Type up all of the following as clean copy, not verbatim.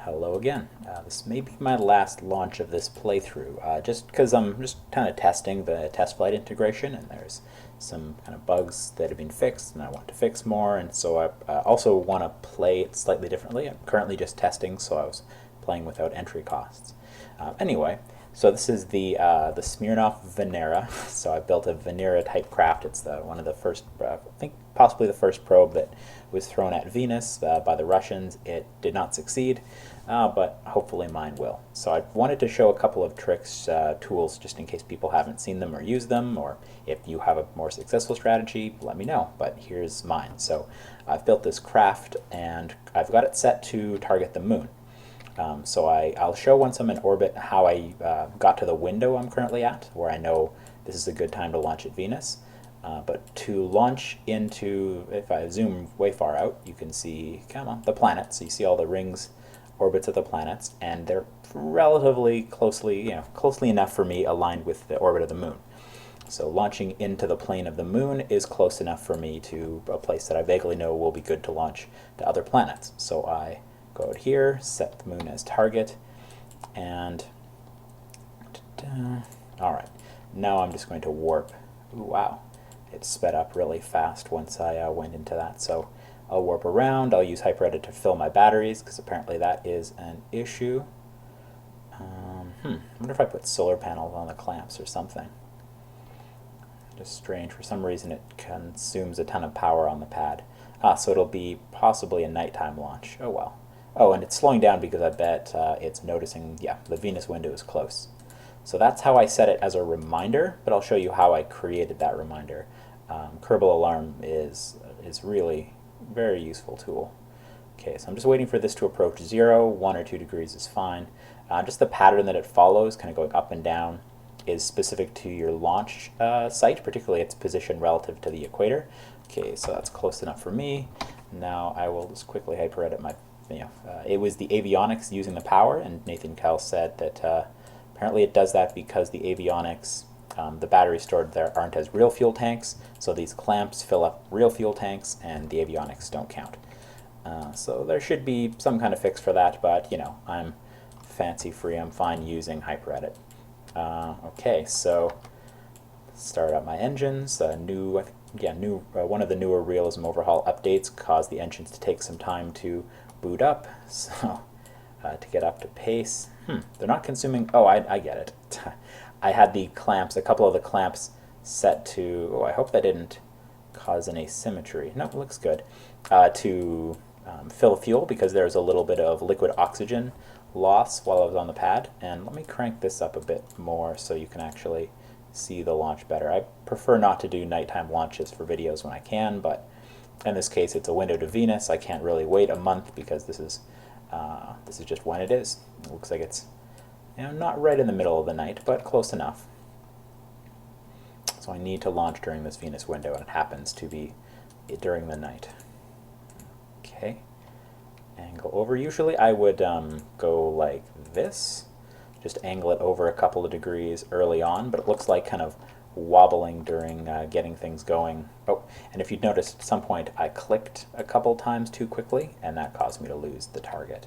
Hello again. This may be my last launch of this playthrough, just because I'm just kind of testing the test flight integration, and there's some kind of bugs that have been fixed, and I want to fix more, and so I also want to play it slightly differently. I'm currently just testing, so I was playing without entry costs. Anyway, so this is the Smirnoff Venera. So I built a Venera type craft. It's one of the first, I think possibly the first probe that was thrown at Venus by the Russians. It did not succeed, but hopefully mine will. So I wanted to show a couple of tricks, tools, just in case people haven't seen them or used them, or if you have a more successful strategy, let me know. But here's mine. So I've built this craft, and I've got it set to target the moon. So I'll show once I'm in orbit how I got to the window I'm currently at, where I know this is a good time to launch at Venus. But to launch into, if I zoom way far out, you can see, come on, the planets. So you see all the rings, orbits of the planets, and they're relatively closely, closely enough for me aligned with the orbit of the moon. So launching into the plane of the moon is close enough for me to a place that I vaguely know will be good to launch to other planets. So I go out here, set the moon as target, and all right, now I'm just going to warp. Ooh, wow, it sped up really fast once I went into that. So I'll warp around. I'll use HyperEdit to fill my batteries, because apparently that is an issue. I wonder if I put solar panels on the clamps or something. Just strange. For some reason it consumes a ton of power on the pad. So it'll be possibly a nighttime launch. Oh well. Oh, and it's slowing down because I bet it's noticing, yeah, the Venus window is close. So that's how I set it as a reminder, but I'll show you how I created that reminder. Kerbal Alarm is really a very useful tool. Okay, so I'm just waiting for this to approach 0. 1 or 2 degrees is fine. Just the pattern that it follows, kind of going up and down, is specific to your launch site, particularly its position relative to the equator. Okay, so that's close enough for me. Now I will just quickly hyper-edit my, it was the avionics using the power, and Nathan Kell said that apparently it does that because the avionics, the batteries stored there aren't as real fuel tanks, so these clamps fill up real fuel tanks and the avionics don't count. So there should be some kind of fix for that, but I'm fancy free, I'm fine using HyperEdit. Okay, so start up my engines. One of the newer realism overhaul updates caused the engines to take some time to boot up, so to get up to pace. They're not consuming. Oh, I get it. I had the clamps, a couple of the clamps set to. Oh, I hope that didn't cause an asymmetry. No, it looks good. To fill fuel, because there's a little bit of liquid oxygen loss while I was on the pad. And let me crank this up a bit more so you can actually see the launch better. I prefer not to do nighttime launches for videos when I can, but in this case it's a window to Venus. I can't really wait a month because this is just when it is. It looks like it's not right in the middle of the night, but close enough. So I need to launch during this Venus window, and it happens to be during the night. Okay, angle over. Usually I would go like this, just angle it over a couple of degrees early on, but it looks like kind of wobbling during getting things going. Oh, and if you'd noticed, at some point I clicked a couple times too quickly, and that caused me to lose the target.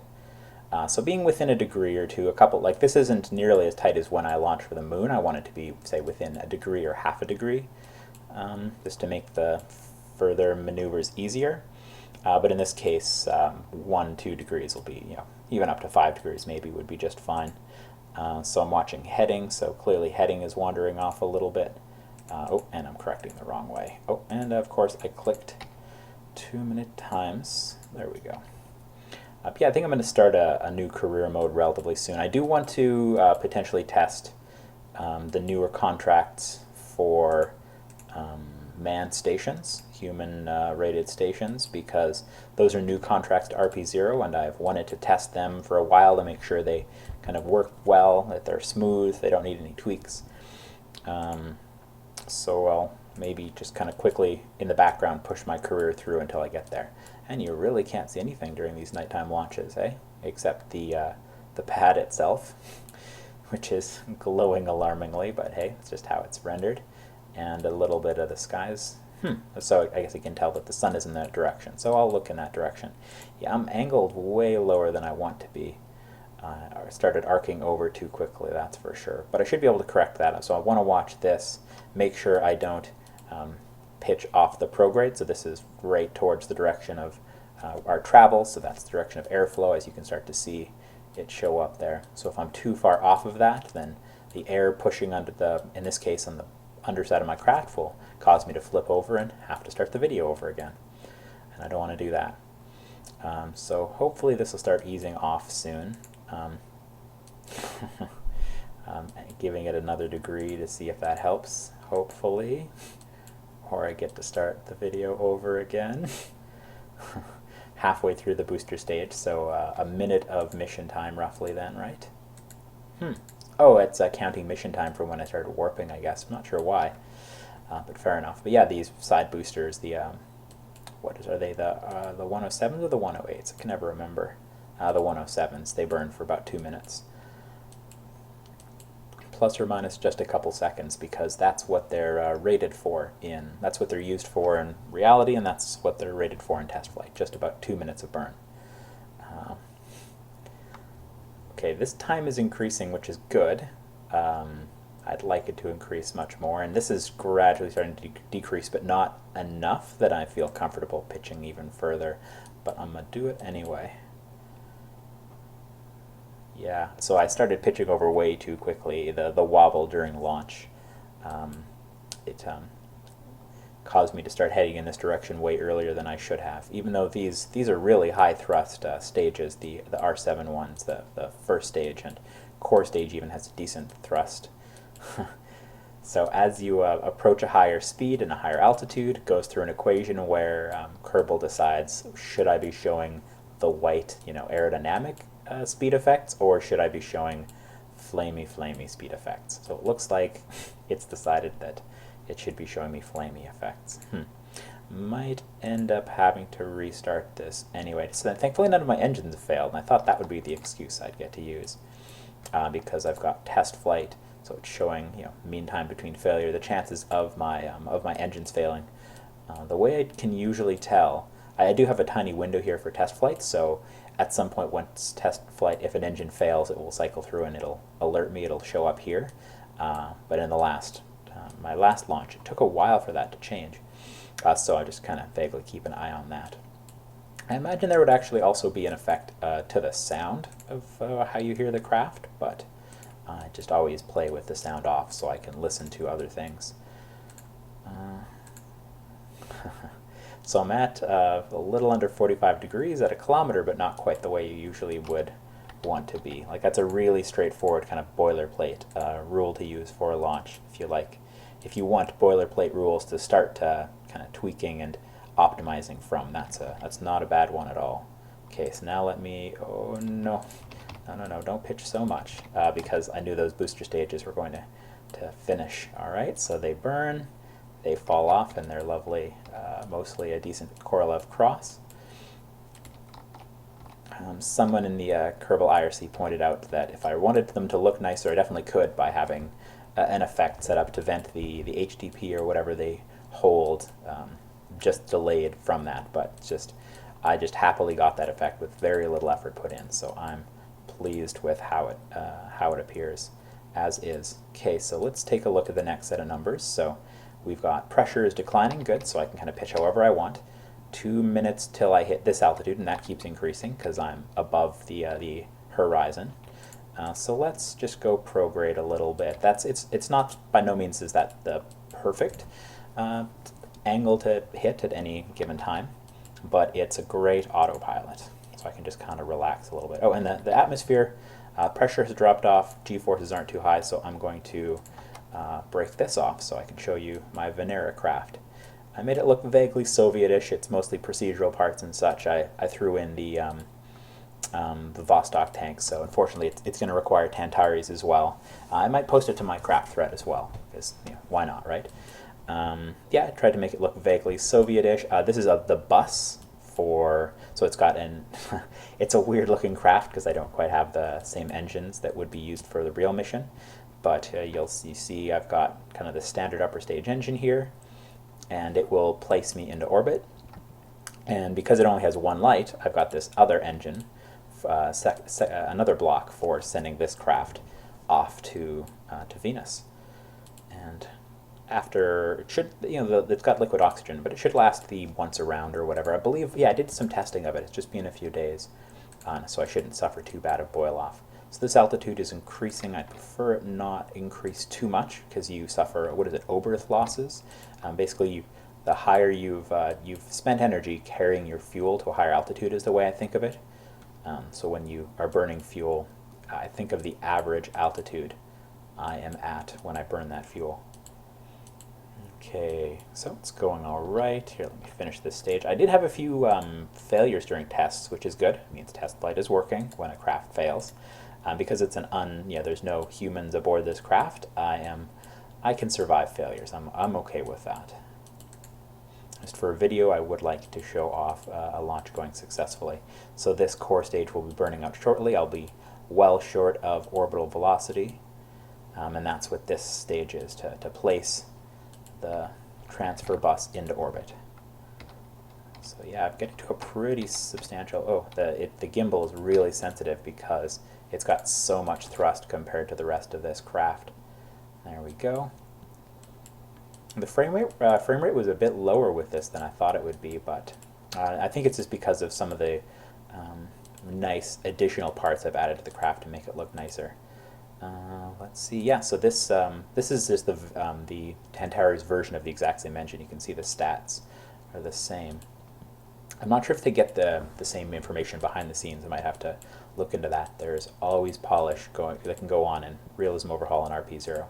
So being within a degree or two, like this isn't nearly as tight as when I launched for the moon. I want it to be, say, within a degree or half a degree, just to make the further maneuvers easier. But in this case, 1, 2 degrees will be, even up to 5 degrees maybe would be just fine. So I'm watching heading, so clearly heading is wandering off a little bit. Oh, and I'm correcting the wrong way. Oh, and of course I clicked too many times. There we go. Yeah, I think I'm going to start a new career mode relatively soon. I do want to potentially test the newer contracts for manned stations, human-rated stations, because those are new contracts to RP-0, and I've wanted to test them for a while to make sure they kind of work well, that they're smooth, they don't need any tweaks. So I'll maybe just kind of quickly in the background push my career through until I get there. And you really can't see anything during these nighttime launches, except the pad itself, which is glowing alarmingly, but hey, it's just how it's rendered. And a little bit of the skies. So I guess you can tell that the sun is in that direction. So I'll look in that direction. Yeah, I'm angled way lower than I want to be. I started arcing over too quickly, that's for sure. But I should be able to correct that. So I want to watch this, make sure I don't pitch off the prograde. So this is right towards the direction of our travel. So that's the direction of airflow, as you can start to see it show up there. So if I'm too far off of that, then the air pushing under the, in this case on the underside of my craft, will cause me to flip over and have to start the video over again. And I don't want to do that. So hopefully this will start easing off soon. Giving it another degree to see if that helps, hopefully. Or I get to start the video over again. Halfway through the booster stage, so a minute of mission time roughly then, right? Oh, it's counting mission time from when I started warping, I guess. I'm not sure why, but fair enough. But yeah, these side boosters, the are they, the 107s or the 108s? I can never remember. The 107s, they burn for about 2 minutes. Plus or minus just a couple seconds, because that's what they're rated for that's what they're used for in reality, and that's what they're rated for in test flight, just about 2 minutes of burn. Okay, this time is increasing, which is good. I'd like it to increase much more, and this is gradually starting to decrease, but not enough that I feel comfortable pitching even further, but I'm going to do it anyway. Yeah, so I started pitching over way too quickly. The wobble during launch, it caused me to start heading in this direction way earlier than I should have. Even though these are really high thrust stages, the R7 ones, the first stage, and core stage even has a decent thrust. So as you approach a higher speed and a higher altitude, it goes through an equation where Kerbal decides, should I be showing the white, aerodynamic speed effects, or should I be showing flamey speed effects? So it looks like it's decided that it should be showing me flamey effects. Might end up having to restart this anyway. So then, thankfully none of my engines have failed, and I thought that would be the excuse I'd get to use, because I've got test flight, so it's showing mean time between failure, the chances of my engines failing. The way I can usually tell, I do have a tiny window here for test flight, so at some point once test flight, if an engine fails, it will cycle through and it'll alert me, it'll show up here. But in the my last launch, it took a while for that to change. So I just kind of vaguely keep an eye on that. I imagine there would actually also be an effect to the sound of how you hear the craft, but I just always play with the sound off so I can listen to other things. So I'm at a little under 45 degrees at a kilometer, but not quite the way you usually would want to be. Like, that's a really straightforward kind of boilerplate rule to use for a launch. If you want boilerplate rules to start kind of tweaking and optimizing from, that's not a bad one at all. Okay, so now let me, oh no, don't pitch so much, because I knew those booster stages were going to finish. All right, so they burn. They fall off, and they're lovely, mostly a decent Korolev cross. Someone in the Kerbal IRC pointed out that if I wanted them to look nicer, I definitely could by having an effect set up to vent the HDP or whatever they hold, just delayed from that. But I just happily got that effect with very little effort put in, so I'm pleased with how it appears as is. Okay, so let's take a look at the next set of numbers. So we've got pressure is declining, good, so I can kind of pitch however I want. 2 minutes till I hit this altitude, and that keeps increasing because I'm above the horizon. So let's just go prograde a little bit. It's not, by no means is that the perfect angle to hit at any given time, but it's a great autopilot. So I can just kind of relax a little bit. Oh, and the atmosphere pressure has dropped off, G-forces aren't too high, so I'm going to break this off so I can show you my Venera craft. I made it look vaguely Sovietish. It's mostly procedural parts and such. I threw in the Vostok tanks, so unfortunately it's going to require Tantaris as well. I might post it to my craft thread as well, because why not, right? Yeah, I tried to make it look vaguely Sovietish. This is the bus so it's got it's a weird looking craft because I don't quite have the same engines that would be used for the real mission, but you see I've got kind of the standard upper stage engine here, and it will place me into orbit. And because it only has one light, I've got this other engine, another block for sending this craft off to Venus. And after, it should, it's got liquid oxygen, but it should last the once around or whatever. I believe, yeah, I did some testing of it. It's just been a few days, so I shouldn't suffer too bad of boil off. So this altitude is increasing. I prefer it not increase too much because you suffer, what is it, Oberth losses. Basically, the higher you've spent energy carrying your fuel to a higher altitude is the way I think of it. So when you are burning fuel, I think of the average altitude I am at when I burn that fuel. Okay, so it's going all right. Here, let me finish this stage. I did have a few failures during tests, which is good. It means test flight is working when a craft fails. Because it's there's no humans aboard this craft, I can survive failures. I'm okay with that. Just for a video, I would like to show off a launch going successfully. So this core stage will be burning up shortly. I'll be well short of orbital velocity, and that's what this stage is, to place the transfer bus into orbit. So yeah, I'm getting to a pretty substantial, the gimbal is really sensitive because it's got so much thrust compared to the rest of this craft. There we go. The frame rate was a bit lower with this than I thought it would be, but I think it's just because of some of the nice additional parts I've added to the craft to make it look nicer. Let's see. Yeah, so this is just the Tantaru's version of the exact same engine. You can see the stats are the same. I'm not sure if they get the same information behind the scenes. I might have to look into that. There's always polish that can go on in Realism Overhaul and RP-0.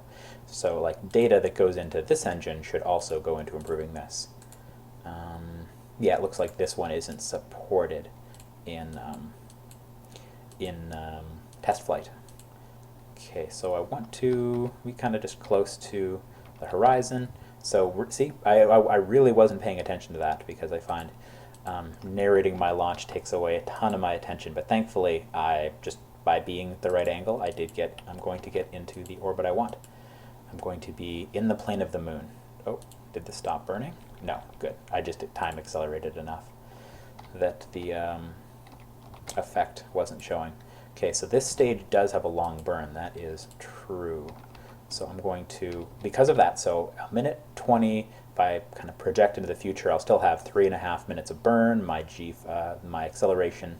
So like data that goes into this engine should also go into improving this. Yeah, it looks like this one isn't supported in test flight. Okay, so we kind of just close to the horizon. So see, I really wasn't paying attention to that because I find narrating my launch takes away a ton of my attention. But thankfully, by being at the right angle, I'm going to get into the orbit I want. I'm going to be in the plane of the moon. Oh, did this stop burning? No, good. I just time accelerated enough that the effect wasn't showing. Okay, so this stage does have a long burn. That is true. So I'm going to, because of that, so a minute 20, if I kind of project into the future, I'll still have 3.5 minutes of burn. My acceleration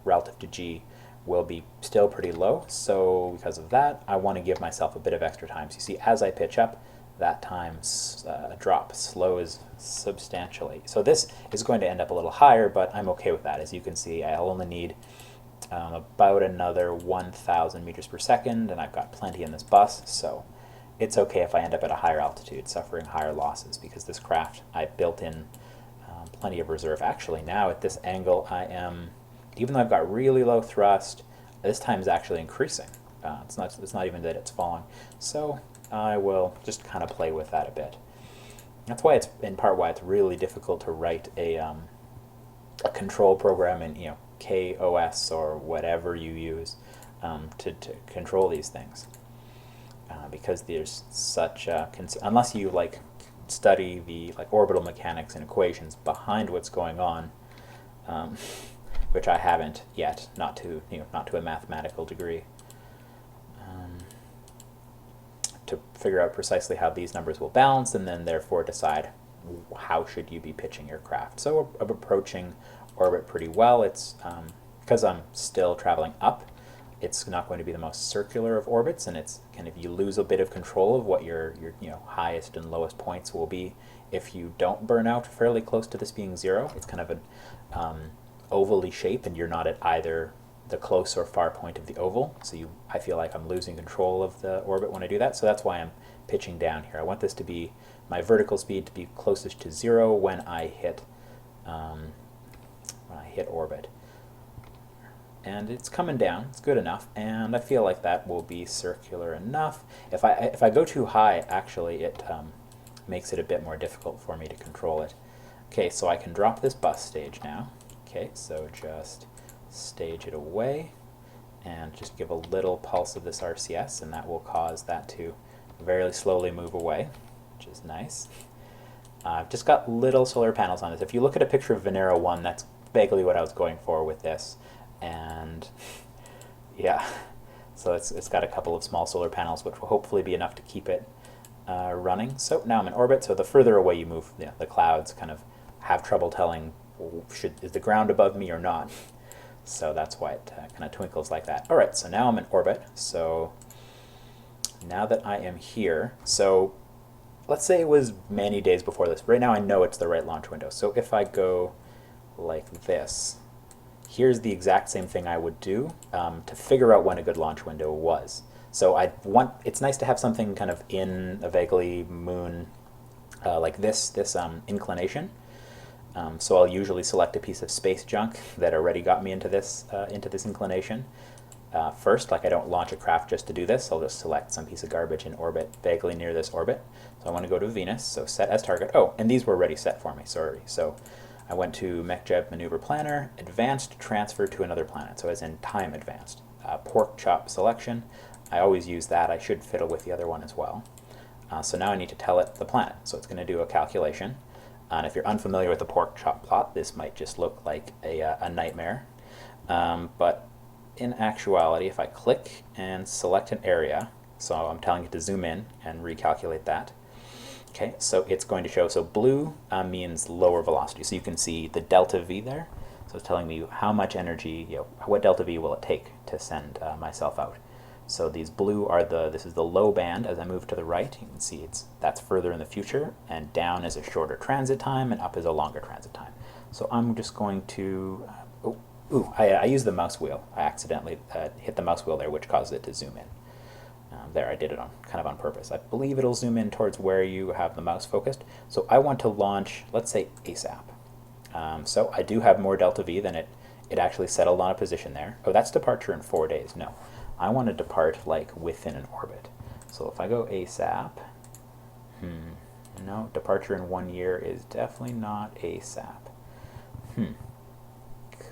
relative to G will be still pretty low. So because of that, I want to give myself a bit of extra time. So you see, as I pitch up, that time slows substantially. So this is going to end up a little higher, but I'm okay with that. As you can see, I'll only need about another 1,000 meters per second, and I've got plenty in this bus, so it's okay if I end up at a higher altitude, suffering higher losses, because this craft, I built in plenty of reserve. Actually, now at this angle, even though I've got really low thrust, this time is actually increasing. It's not even that it's falling. So I will just kind of play with that a bit. That's why in part why it's really difficult to write a control program in KOS or whatever you use to control these things, because there's such unless you study the orbital mechanics and equations behind what's going on, which I haven't yet, not to a mathematical degree, to figure out precisely how these numbers will balance, and then therefore decide how should you be pitching your craft. So I'm approaching orbit pretty well. It's because I'm still traveling up, it's not going to be the most circular of orbits, and it's kind of, you lose a bit of control of what your highest and lowest points will be if you don't burn out fairly close to this being zero. It's kind of an ovally shape, and you're not at either the close or far point of the oval, so I feel like I'm losing control of the orbit when I do that. So that's why I'm pitching down here. I want this to be, my vertical speed to be closest to zero when I hit orbit. And it's coming down. It's good enough, and I feel like that will be circular enough. If I go too high, actually, it makes it a bit more difficult for me to control it. Okay, so I can drop this bus stage now. Okay, so just stage it away and just give a little pulse of this RCS, and that will cause that to very slowly move away. which is nice. I've just got little solar panels on this. If you look at a picture of Venera 1, that's vaguely what I was going for with this. And yeah, so it's got a couple of small solar panels, which will hopefully be enough to keep it running. So now I'm in orbit, so the further away you move, the clouds kind of have trouble telling, is the ground above me or not? So that's why it kind of twinkles like that. All right, so now I'm in orbit. So now that I am here, so let's say it was many days before this. Right now I know it's the right launch window. So if I go like this, here's the exact same thing I would do to figure out when a good launch window was. So it's nice to have something kind of in a vaguely moon like this inclination. So I'll usually select a piece of space junk that already got me into this inclination. First, like I don't launch a craft just to do this, I'll just select some piece of garbage in orbit, vaguely near this orbit. So I want to go to Venus, so set as target. Oh, and these were already set for me, sorry. So I went to MechJeb Maneuver Planner, Advanced Transfer to another planet, so as in time advanced. Pork chop selection, I always use that. I should fiddle with the other one as well. So now I need to tell it the planet, so it's going to do a calculation. And if you're unfamiliar with the pork chop plot, this might just look like a nightmare. But in actuality, if I click and select an area, so I'm telling it to zoom in and recalculate that. Okay, so it's going to show, so blue means lower velocity. So you can see the delta V there. So it's telling me how much energy, what delta V will it take to send myself out. So these blue are this is the low band. As I move to the right, you can see that's further in the future, and down is a shorter transit time, and up is a longer transit time. So I'm just going to, I used the mouse wheel. I accidentally hit the mouse wheel there, which caused it to zoom in. There, I did it kind of on purpose. I believe it'll zoom in towards where you have the mouse focused. So I want to launch, let's say, ASAP. So I do have more delta V than it actually settled on a position there. Oh, that's departure in 4 days. No, I want to depart like within an orbit. So if I go ASAP, no, departure in 1 year is definitely not ASAP.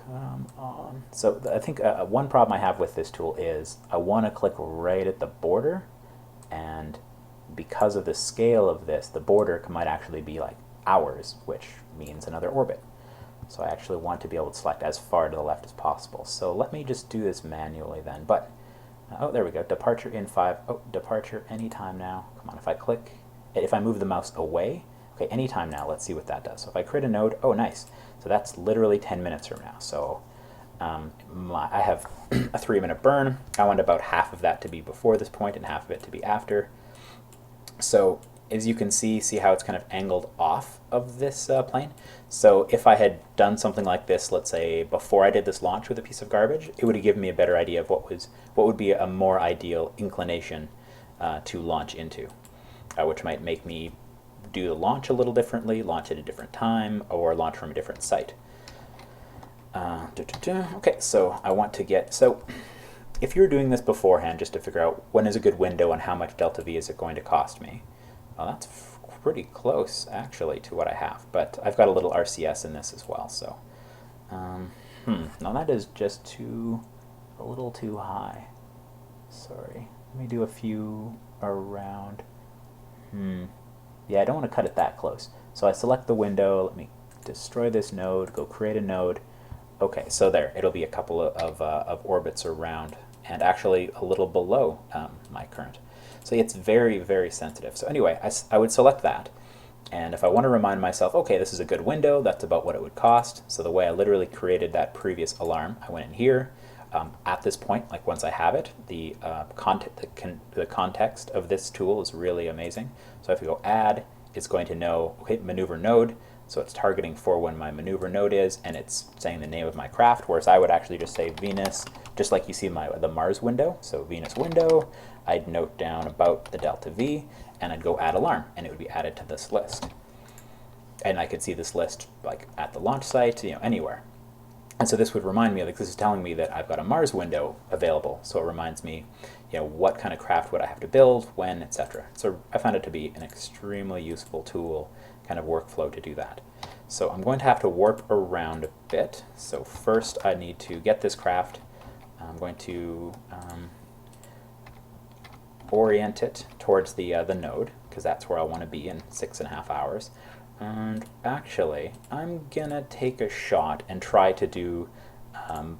Come on. So I think one problem I have with this tool is I want to click right at the border, and because of the scale of this, the border might actually be like hours, which means another orbit. So I actually want to be able to select as far to the left as possible. So let me just do this manually then. But, oh, there we go. Departure in 5. Oh, departure anytime now. Come on, if I click, if I move the mouse away, okay, anytime now, let's see what that does. So if I create a node, oh, nice. So that's literally 10 minutes from now. So I have a 3-minute burn. I want about half of that to be before this point and half of it to be after. So as you can see how it's kind of angled off of this plane. So if I had done something like this, let's say before I did this launch with a piece of garbage, it would have given me a better idea of what would be a more ideal inclination to launch into, which might make me do the launch a little differently, launch at a different time, or launch from a different site. Okay, so I want to get, so if you're doing this beforehand just to figure out when is a good window and how much delta V is it going to cost me, well, that's pretty close actually to what I have, but I've got a little RCS in this as well, so now that is just a little too high. Sorry, let me do a few around. Yeah, I don't want to cut it that close. So I select the window, let me destroy this node, go create a node. Okay, so there, it'll be a couple of orbits around, and actually a little below my current. So it's very, very sensitive. So anyway, I would select that. And if I want to remind myself, okay, this is a good window, that's about what it would cost. So the way I literally created that previous alarm, I went in here. At this point, like once I have it, the context of this tool is really amazing. So if you go add, it's going to know, okay, maneuver node. So it's targeting for when my maneuver node is, and it's saying the name of my craft, whereas I would actually just say Venus, just like you see the Mars window. So Venus window, I'd note down about the delta V, and I'd go add alarm, and it would be added to this list. And I could see this list like at the launch site, anywhere. And so this would remind me, like this is telling me that I've got a Mars window available. So it reminds me, what kind of craft would I have to build, when, etc. So I found it to be an extremely useful tool, kind of workflow to do that. So I'm going to have to warp around a bit. So first I need to get this craft. I'm going to orient it towards the node. because that's where I want to be in 6.5 hours. And actually, I'm gonna take a shot and try to do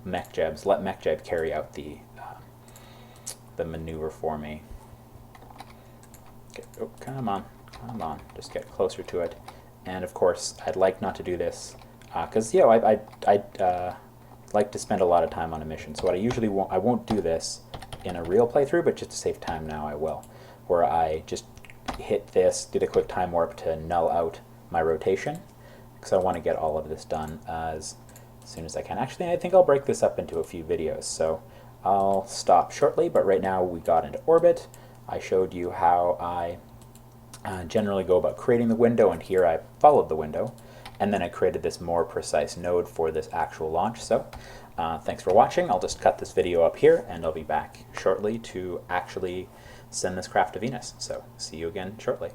mech jebs. Let mech jeb carry out the maneuver for me. Okay. Oh, come on, just get closer to it. And of course, I'd like not to do this because I'd like to spend a lot of time on a mission. So what I usually won't, I won't do this in a real playthrough, but just to save time now I will, where I just hit this, do the quick time warp to null out my rotation, because I want to get all of this done as soon as I can. Actually, I think I'll break this up into a few videos, so I'll stop shortly, but right now we got into orbit. I showed you how I generally go about creating the window, and here I followed the window, and then I created this more precise node for this actual launch. So thanks for watching. I'll just cut this video up here, and I'll be back shortly to actually send this craft to Venus. So see you again shortly.